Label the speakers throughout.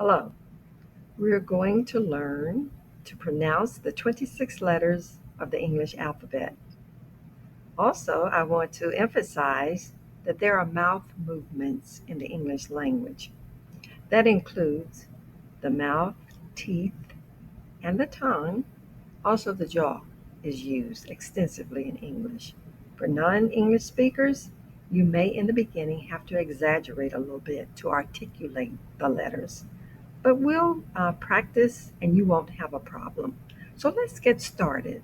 Speaker 1: Hello. We're going to learn to pronounce the 26 letters of the English alphabet. Also, I want to emphasize that there are mouth movements in the English language. That includes the mouth, teeth, and the tongue. Also, the jaw is used extensively in English. For non English speakers, you may in the beginning have to exaggerate a little bit to articulate the letters. But we'll practice and you won't have a problem. So let's get started.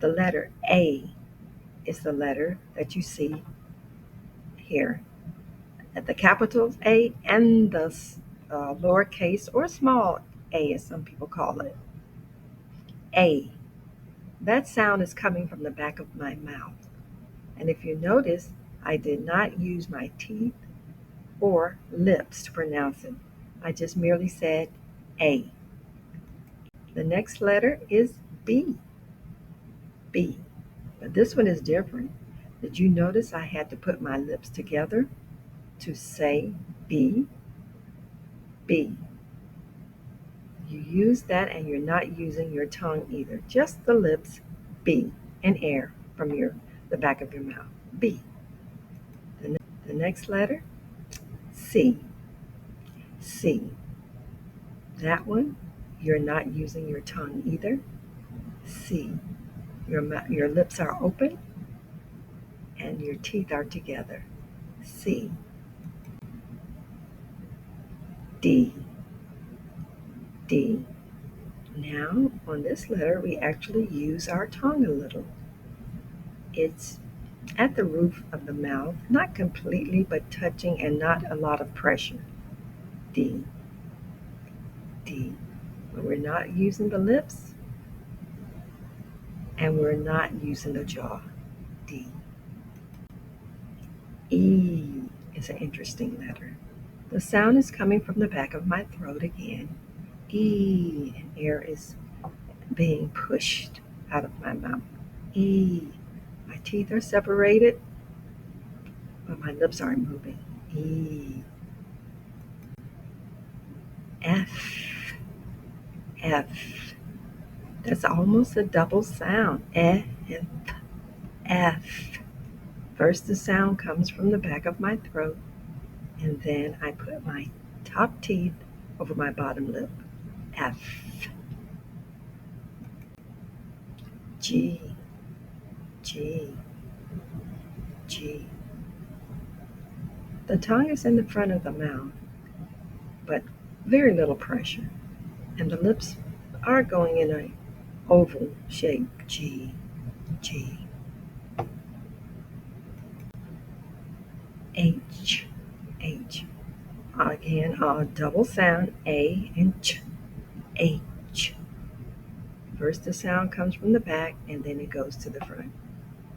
Speaker 1: The letter A is the letter that you see here at the capital A and the lowercase or small a, as some people call it. A. That sound is coming from the back of my mouth. And if you notice, I did not use my teeth or lips to pronounce it. I just merely said A. The next letter is B. B. But this one is different. Did you notice I had to put my lips together to say B? B. You use that and you're not using your tongue either. Just the lips, B, and air from the back of your mouth. B. The next letter, C. C. That one, you're not using your tongue either. C. Your lips are open and your teeth are together. C. D. D. Now, on this letter, we actually use our tongue a little. It's at the roof of the mouth, not completely, but touching and not a lot of pressure. D. D. But we're not using the lips and we're not using the jaw. D. E is an interesting letter. The sound is coming from the back of my throat again. E. And air is being pushed out of my mouth. E. My teeth are separated, but my lips aren't moving. E. F. F. That's almost a double sound. E and F. First, the sound comes from the back of my throat, and then I put my top teeth over my bottom lip. F. G. G. G. The tongue is in the front of the mouth, but very little pressure, and the lips are going in a oval shape. G. G. H. H. Again, a double sound, A and Ch. H. First, the sound comes from the back, and then it goes to the front,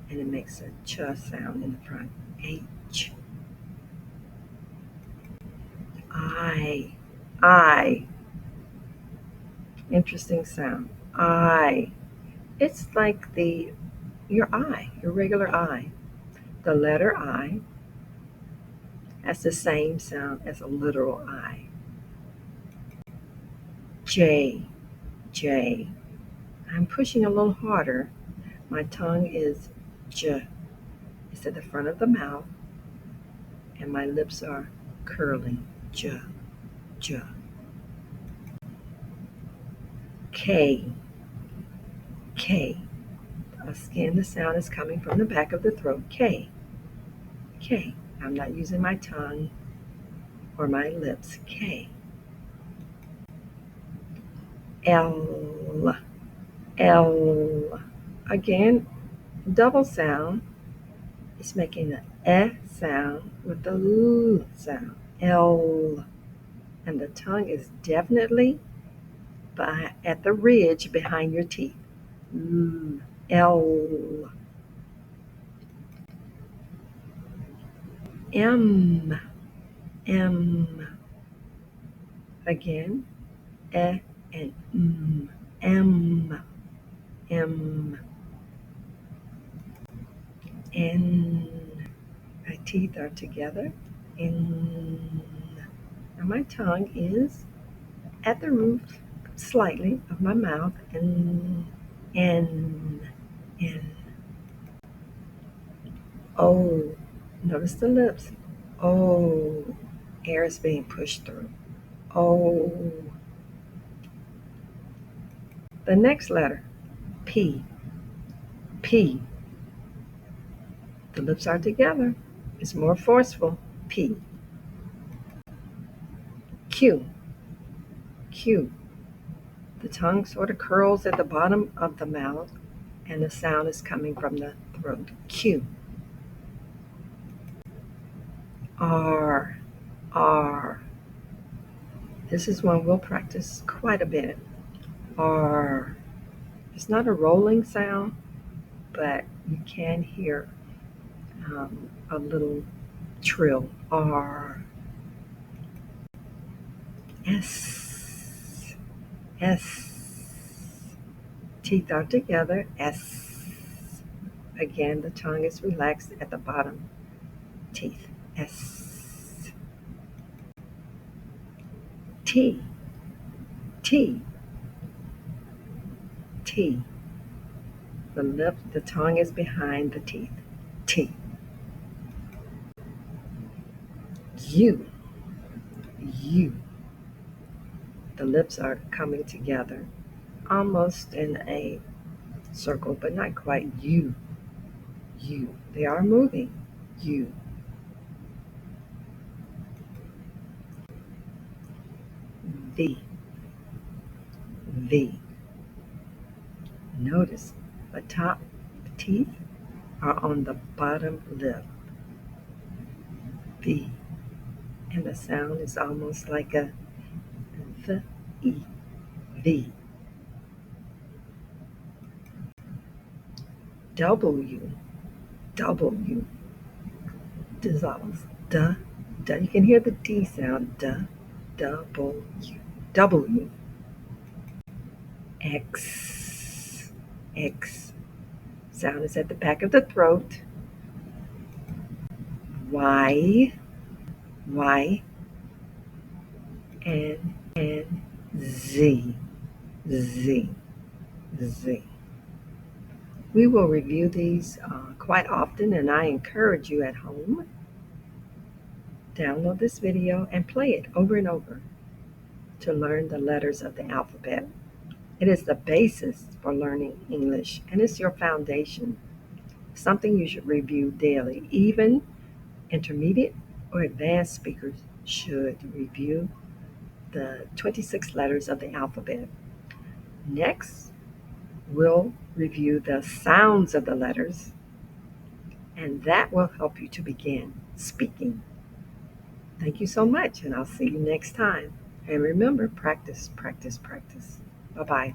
Speaker 1: and it makes a ch sound in the front. H. I. I. Interesting sound. I. It's like your eye, your regular eye. The letter I has the same sound as a literal I. J. J. I'm pushing a little harder. My tongue is J. It's at the front of the mouth, and my lips are curling. J. J. K. K. Again, the sound is coming from the back of the throat. K. K. I'm not using my tongue or my lips. K. L. L. Again, double sound. It's making the sound with the L sound. L. And the tongue is definitely at the ridge behind your teeth. L. M. M. Again, and M. M. M. N. My teeth are together. N. And my tongue is at the roof slightly of my mouth. In, in. Oh, notice the lips. Oh, air is being pushed through. Oh, the next letter, P. P. The lips are together. It's more forceful. P. Q. Q. The tongue sort of curls at the bottom of the mouth, and the sound is coming from the throat. Q. R. R. This is one we'll practice quite a bit. R. It's not a rolling sound, but you can hear a little trill. R. S. S. Teeth are together. S. Again, the tongue is relaxed at the bottom teeth. S. T. T. T. The tongue is behind the teeth. T. U. U. The lips are coming together, almost in a circle, but not quite. U. U. They are moving. U. V. V. Notice the top teeth are on the bottom lip. V. And the sound is almost like a V. E. V. W. W. Dissolves. Duh. Duh. You can hear the D sound. Duh. W. W. X. X. Sound is at the back of the throat. Y. Y. And Z. Z. Z. We will review these quite often, and I encourage you at home, download this video and play it over and over to learn the letters of the alphabet. It is the basis for learning English, and it's your foundation, something you should review daily. Even intermediate or advanced speakers should review the 26 letters of the alphabet. Next, we'll review the sounds of the letters, and that will help you to begin speaking. Thank you so much, and I'll see you next time. And remember, practice, practice, practice. Bye bye.